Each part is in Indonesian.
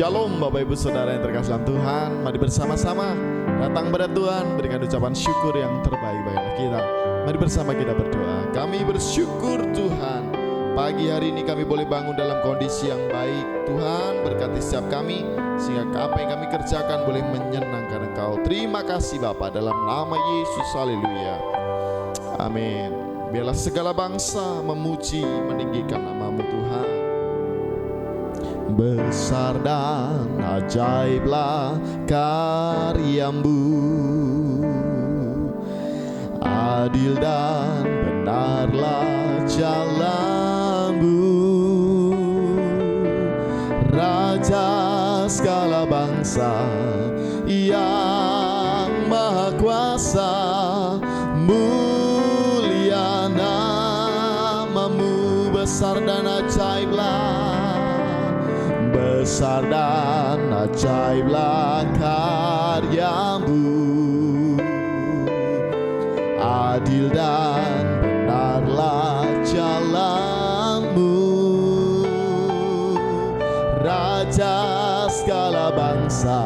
Shalom Bapak Ibu Saudara yang terkasih dalam Tuhan. Mari bersama-sama datang pada Tuhan, berikan ucapan syukur yang terbaik bagi kita. Mari bersama kita berdoa. Kami bersyukur Tuhan, pagi hari ini kami boleh bangun dalam kondisi yang baik. Tuhan berkati setiap kami, sehingga apa yang kami kerjakan boleh menyenangkan Engkau. Terima kasih Bapa, dalam nama Yesus, haleluya, amin. Biarlah segala bangsa memuji, meninggikan nama-Mu Tuhan. Besar dan ajaiblah karya-Mu, adil dan benarlah jalan-Mu. Raja segala bangsa yang maha kuasa, mulia nama-Mu. Besar dan ajaiblah, besar dan ajaiblah karya-Mu, adil dan benarlah jalan-Mu. Raja segala bangsa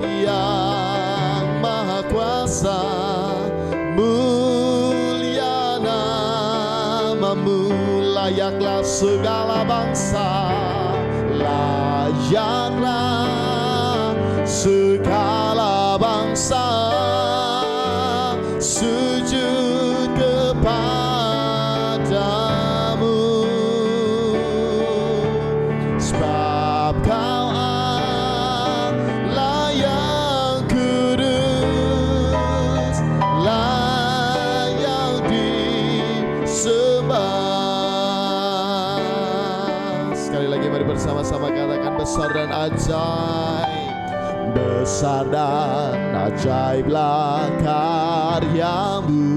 yang maha kuasa, mulia nama-Mu. Layaklah segala bangsa, layaklah segala bangsa sujud kepada-Mu, sebab Kau Allah yang kudus, layak disembah. Sekali lagi mari bersama-sama katakan besar dan ajaib. Besar dan ajaiblah karya-Mu,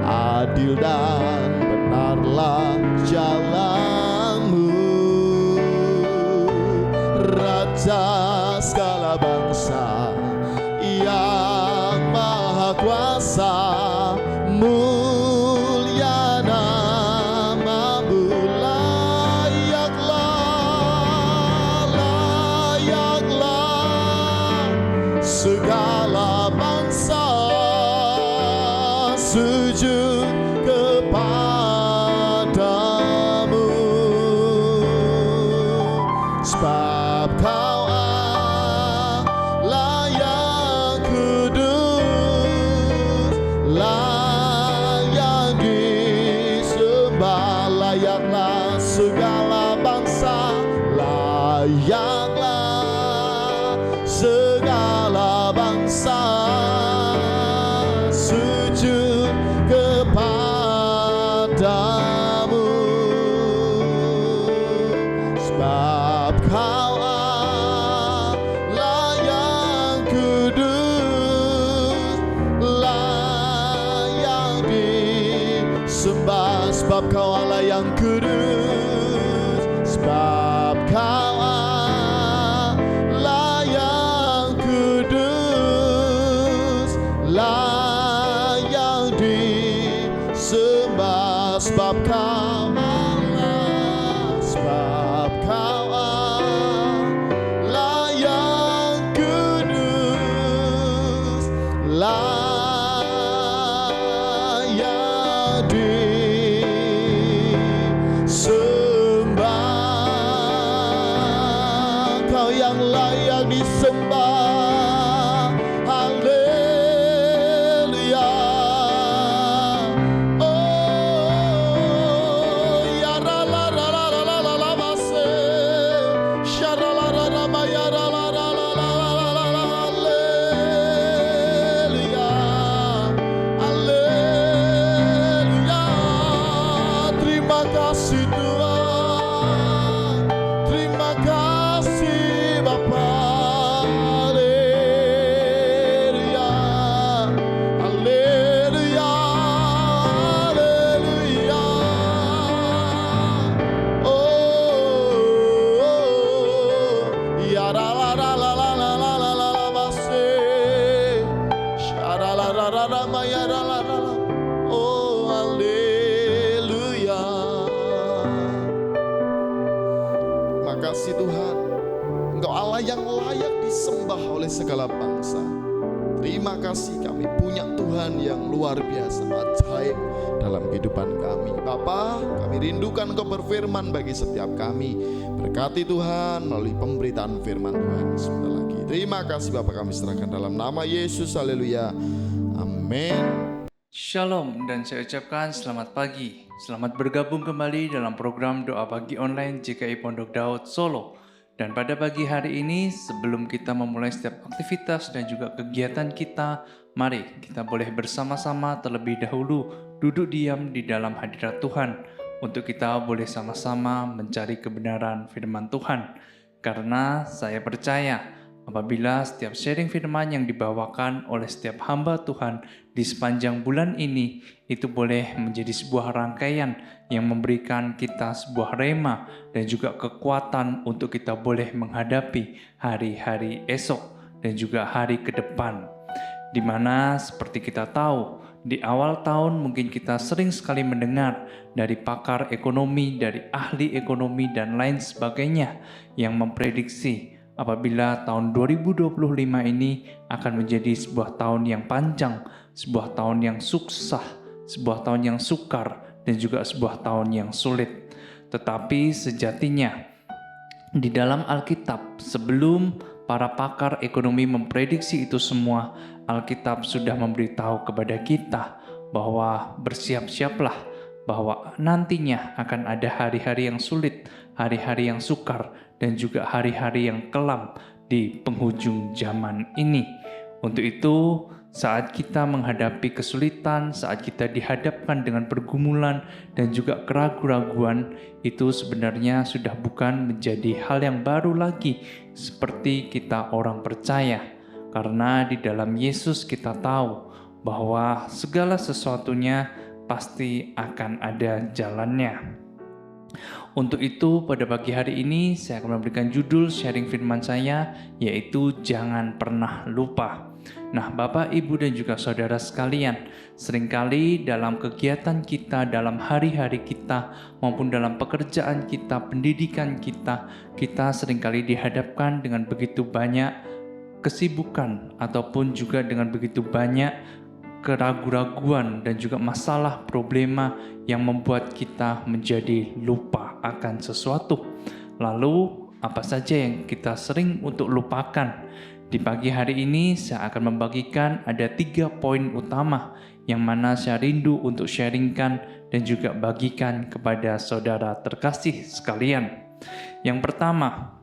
adil dan benarlah jalan-Mu. Raja segala bangsa yang maha kuasa, mulia nama-Mu. Segala bangsa sujud kepada-Mu, sebab Kau Allah yang kudus, layak disembah. Layaklah segala bangsa, layaklah segala bangsa sujud kepada-Mu, sebab Kau Allah yang kudus, layak disembah. Sebab Kau Allah yang kudus, sebab Kau layak disembah. Sebab Kau Allah, sebab Kau Allah yang kudus, layak disembah. Kau yang layak disembah. Haleluya. Oh ya la la la la la la la la mase shara la la la ma ya la la la la la la la la. Haleluya, haleluya. Terima kasih Tuhan, terima kasih Bapa. Haleluya. Terima kasih Tuhan, Engkau Allah yang layak disembah oleh segala bangsa. Terima kasih kami punya Tuhan yang luar biasa, ajaib dalam kehidupan kami. Bapa, kami rindukan Engkau berfirman bagi setiap kami. Berkati Tuhan melalui pemberitaan firman Tuhan sebentar lagi. Terima kasih Bapa, kami serahkan dalam nama Yesus. Haleluya. Amin. Shalom dan saya ucapkan selamat pagi. Selamat bergabung kembali dalam program Doa Pagi Online GKI Pondok Daud Solo. Dan pada pagi hari ini, sebelum kita memulai setiap aktivitas dan juga kegiatan kita, mari kita boleh bersama-sama terlebih dahulu duduk diam di dalam hadirat Tuhan untuk kita boleh sama-sama mencari kebenaran firman Tuhan. Karena saya percaya apabila setiap sharing firman yang dibawakan oleh setiap hamba Tuhan di sepanjang bulan ini, itu boleh menjadi sebuah rangkaian yang memberikan kita sebuah rema dan juga kekuatan untuk kita boleh menghadapi hari-hari esok dan juga hari ke depan. Di mana seperti kita tahu, di awal tahun mungkin kita sering sekali mendengar dari pakar ekonomi, dari ahli ekonomi dan lain sebagainya yang memprediksi apabila tahun 2025 ini akan menjadi sebuah tahun yang panjang, sebuah tahun yang sukses, sebuah tahun yang sukar, dan juga sebuah tahun yang sulit. Tetapi sejatinya di dalam Alkitab, sebelum para pakar ekonomi memprediksi itu semua, Alkitab sudah memberitahu kepada kita bahwa bersiap-siaplah, bahwa nantinya akan ada hari-hari yang sulit, hari-hari yang sukar, dan juga hari-hari yang kelam di penghujung zaman ini. Untuk itu, saat kita menghadapi kesulitan, saat kita dihadapkan dengan pergumulan dan juga keraguan-raguan, itu sebenarnya sudah bukan menjadi hal yang baru lagi seperti kita orang percaya. Karena di dalam Yesus kita tahu bahwa segala sesuatunya pasti akan ada jalannya. Untuk itu pada pagi hari ini saya akan memberikan judul sharing firman saya, yaitu jangan pernah lupa. Nah Bapak, Ibu dan juga saudara sekalian, seringkali dalam kegiatan kita, dalam hari-hari kita maupun dalam pekerjaan kita, pendidikan kita seringkali dihadapkan dengan begitu banyak kesibukan ataupun juga dengan begitu banyak keraguan-raguan dan juga masalah problema yang membuat kita menjadi lupa akan sesuatu. Lalu apa saja yang kita sering untuk lupakan? Di pagi hari ini saya akan membagikan ada 3 poin utama yang mana saya rindu untuk sharingkan dan juga bagikan kepada saudara terkasih sekalian. Yang pertama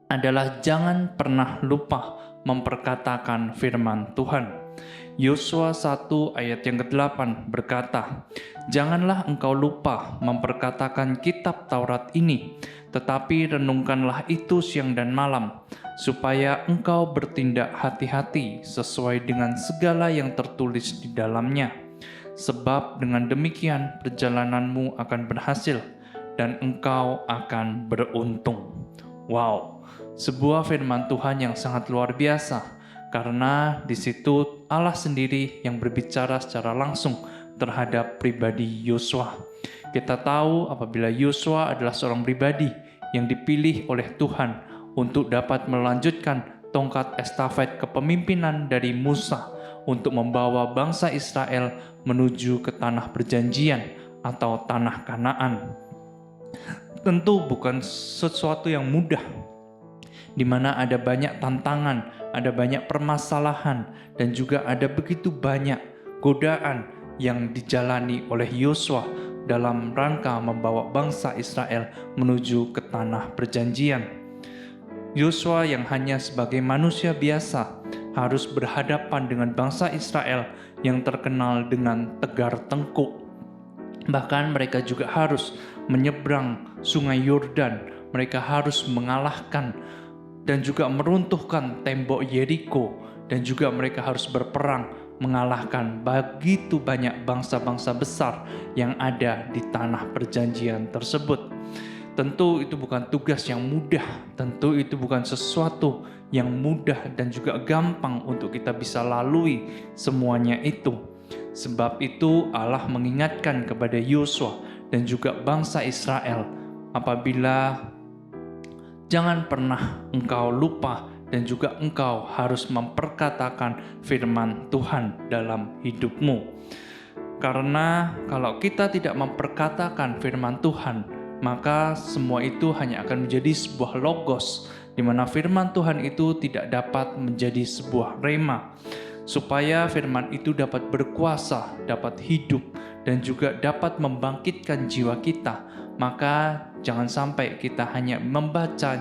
adalah jangan pernah lupa memperkatakan firman Tuhan. Yosua 1 ayat yang ke-8 berkata, "Janganlah engkau lupa memperkatakan kitab Taurat ini, tetapi renungkanlah itu siang dan malam, supaya engkau bertindak hati-hati sesuai dengan segala yang tertulis di dalamnya. Sebab dengan demikian perjalananmu akan berhasil, dan engkau akan beruntung." Wow, sebuah firman Tuhan yang sangat luar biasa. Karena di situ Allah sendiri yang berbicara secara langsung terhadap pribadi Yosua. Kita tahu apabila Yosua adalah seorang pribadi yang dipilih oleh Tuhan untuk dapat melanjutkan tongkat estafet kepemimpinan dari Musa untuk membawa bangsa Israel menuju ke tanah perjanjian atau tanah Kanaan. Tentu bukan sesuatu yang mudah, di mana ada banyak tantangan, ada banyak permasalahan, dan juga ada begitu banyak godaan yang dijalani oleh Yosua dalam rangka membawa bangsa Israel menuju ke tanah perjanjian. Yosua yang hanya sebagai manusia biasa harus berhadapan dengan bangsa Israel yang terkenal dengan tegar tengkuk. Bahkan mereka juga harus menyeberang sungai Yordan, mereka harus mengalahkan dan juga meruntuhkan tembok Yeriko, dan juga mereka harus berperang mengalahkan begitu banyak bangsa-bangsa besar yang ada di tanah perjanjian tersebut. Tentu itu bukan tugas yang mudah, tentu itu bukan sesuatu yang mudah dan juga gampang untuk kita bisa lalui semuanya itu. Sebab itu Allah mengingatkan kepada Yosua dan juga bangsa Israel apabila jangan pernah engkau lupa dan juga engkau harus memperkatakan firman Tuhan dalam hidupmu. Karena kalau kita tidak memperkatakan firman Tuhan, maka semua itu hanya akan menjadi sebuah logos, di mana firman Tuhan itu tidak dapat menjadi sebuah rema. Supaya firman itu dapat berkuasa, dapat hidup, dan juga dapat membangkitkan jiwa kita, maka jangan sampai kita hanya membaca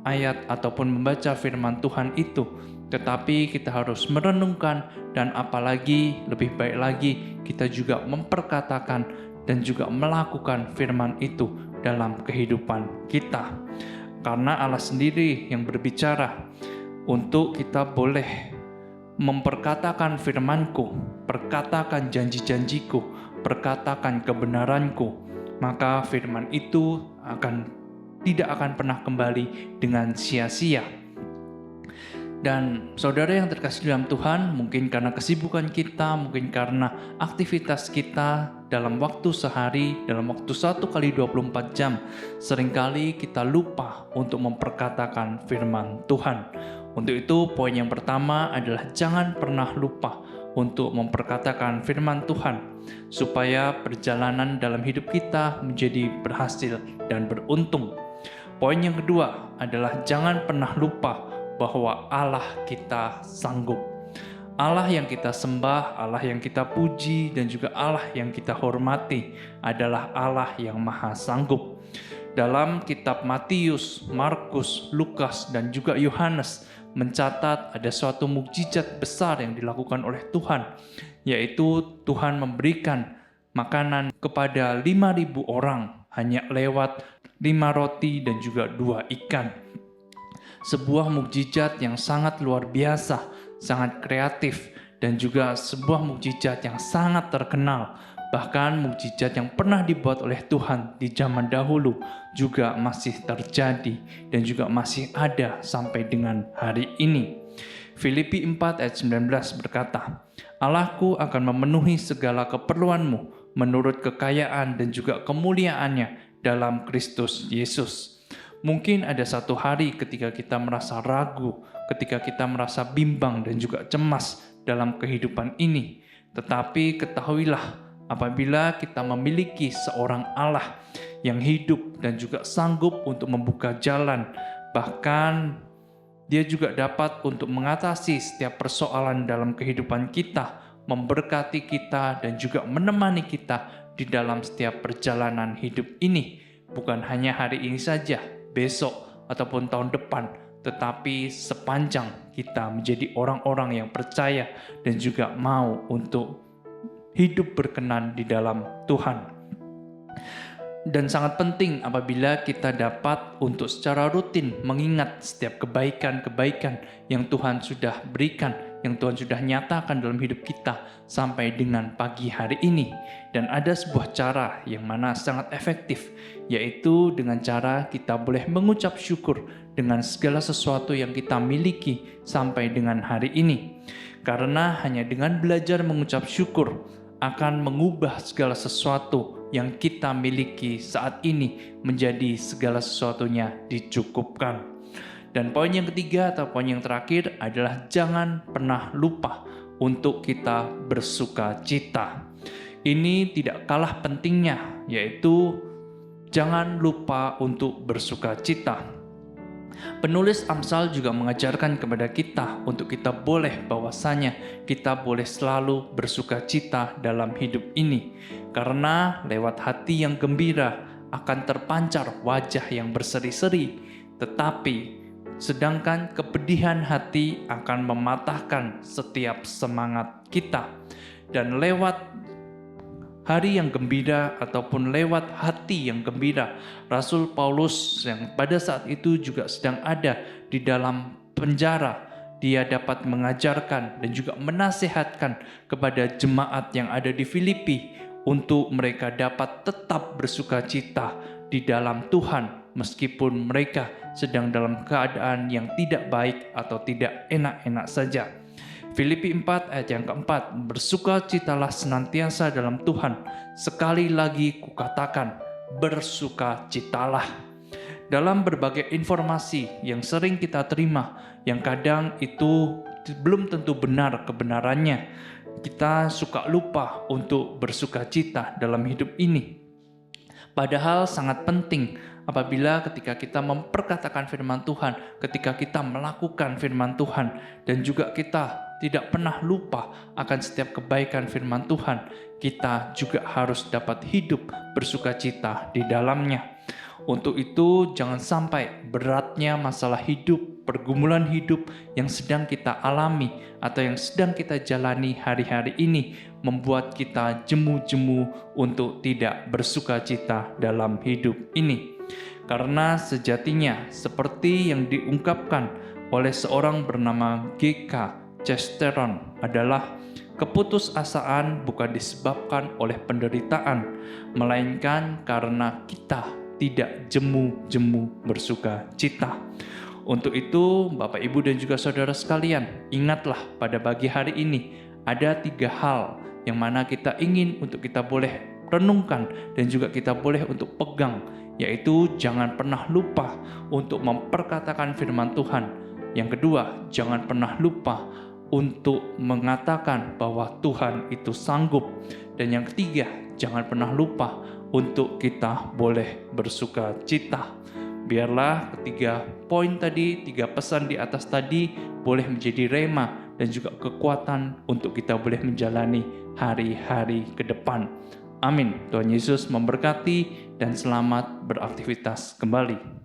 ayat ataupun membaca firman Tuhan itu, tetapi kita harus merenungkan, dan apalagi lebih baik lagi kita juga memperkatakan dan juga melakukan firman itu dalam kehidupan kita. Karena Allah sendiri yang berbicara untuk kita boleh memperkatakan firman-Ku, perkatakan janji-janjiku, perkatakan kebenaranku, maka firman itu tidak akan pernah kembali dengan sia-sia. Dan saudara yang terkasih dalam Tuhan, mungkin karena kesibukan kita, mungkin karena aktivitas kita dalam waktu sehari, dalam waktu 1 kali 24 jam, seringkali kita lupa untuk memperkatakan firman Tuhan. Untuk itu, poin yang pertama adalah jangan pernah lupa untuk memperkatakan firman Tuhan, supaya perjalanan dalam hidup kita menjadi berhasil dan beruntung. Poin yang kedua adalah jangan pernah lupa bahwa Allah kita sanggup. Allah yang kita sembah, Allah yang kita puji, dan juga Allah yang kita hormati adalah Allah yang maha sanggup. Dalam kitab Matius, Markus, Lukas, dan juga Yohanes mencatat ada suatu mukjizat besar yang dilakukan oleh Tuhan, yaitu Tuhan memberikan makanan kepada 5.000 orang hanya lewat 5 roti dan juga 2 ikan. Sebuah mukjizat yang sangat luar biasa, sangat kreatif, dan juga sebuah mukjizat yang sangat terkenal. Bahkan mukjizat yang pernah dibuat oleh Tuhan di zaman dahulu juga masih terjadi dan juga masih ada sampai dengan hari ini. Filipi 4 ayat 19 berkata, Allahku akan memenuhi segala keperluanmu menurut kekayaan dan juga kemuliaannya dalam Kristus Yesus. Mungkin ada satu hari ketika kita merasa ragu, ketika kita merasa bimbang dan juga cemas dalam kehidupan ini. Tetapi ketahuilah, apabila kita memiliki seorang Allah yang hidup dan juga sanggup untuk membuka jalan, bahkan Dia juga dapat untuk mengatasi setiap persoalan dalam kehidupan kita, memberkati kita dan juga menemani kita di dalam setiap perjalanan hidup ini. Bukan hanya hari ini saja, besok ataupun tahun depan, tetapi sepanjang kita menjadi orang-orang yang percaya dan juga mau untuk hidup berkenan di dalam Tuhan. Dan sangat penting apabila kita dapat untuk secara rutin mengingat setiap kebaikan-kebaikan yang Tuhan sudah berikan, yang Tuhan sudah nyatakan dalam hidup kita sampai dengan pagi hari ini. Dan ada sebuah cara yang mana sangat efektif, yaitu dengan cara kita boleh mengucap syukur dengan segala sesuatu yang kita miliki sampai dengan hari ini. Karena hanya dengan belajar mengucap syukur akan mengubah segala sesuatu yang kita miliki saat ini menjadi segala sesuatunya dicukupkan. Dan poin yang ketiga atau poin yang terakhir adalah jangan pernah lupa untuk kita bersuka cita. Ini tidak kalah pentingnya, yaitu jangan lupa untuk bersuka cita. Penulis Amsal juga mengajarkan kepada kita untuk kita boleh bahwasanya kita boleh selalu bersuka cita dalam hidup ini. Karena lewat hati yang gembira akan terpancar wajah yang berseri-seri. Tetapi sedangkan kepedihan hati akan mematahkan setiap semangat kita. Dan lewat hari yang gembira ataupun lewat hati yang gembira, Rasul Paulus yang pada saat itu juga sedang ada di dalam penjara, dia dapat mengajarkan dan juga menasihatkan kepada jemaat yang ada di Filipi untuk mereka dapat tetap bersuka cita di dalam Tuhan meskipun mereka sedang dalam keadaan yang tidak baik atau tidak enak-enak saja. Filipi 4 ayat yang keempat, bersukacitalah senantiasa dalam Tuhan. Sekali lagi kukatakan, bersukacitalah. dalam berbagai informasi yang sering kita terima, yang kadang itu belum tentu benar kebenarannya, kita suka lupa untuk bersukacita dalam hidup ini. Padahal sangat penting apabila ketika kita memperkatakan firman Tuhan, ketika kita melakukan firman Tuhan, dan juga kita tidak pernah lupa akan setiap kebaikan firman Tuhan, kita juga harus dapat hidup bersukacita di dalamnya. Untuk itu jangan sampai beratnya masalah hidup, pergumulan hidup yang sedang kita alami atau yang sedang kita jalani hari-hari ini membuat kita jemu-jemu untuk tidak bersukacita dalam hidup ini. Karena sejatinya seperti yang diungkapkan oleh seorang bernama G.K. Chesterton adalah keputusasaan bukan disebabkan oleh penderitaan, melainkan karena kita tidak jemu-jemu bersuka cita. Untuk itu, Bapak, Ibu, dan juga saudara sekalian, ingatlah pada pagi hari ini ada 3 hal yang mana kita ingin untuk kita boleh renungkan dan juga kita boleh untuk pegang, yaitu jangan pernah lupa untuk memperkatakan firman Tuhan. Yang kedua, jangan pernah lupa untuk mengatakan bahwa Tuhan itu sanggup. Dan yang ketiga, jangan pernah lupa untuk kita boleh bersuka cita. Biarlah ketiga poin tadi, 3 pesan di atas tadi boleh menjadi rema dan juga kekuatan untuk kita boleh menjalani hari-hari ke depan. Amin. Tuhan Yesus memberkati dan selamat beraktivitas kembali.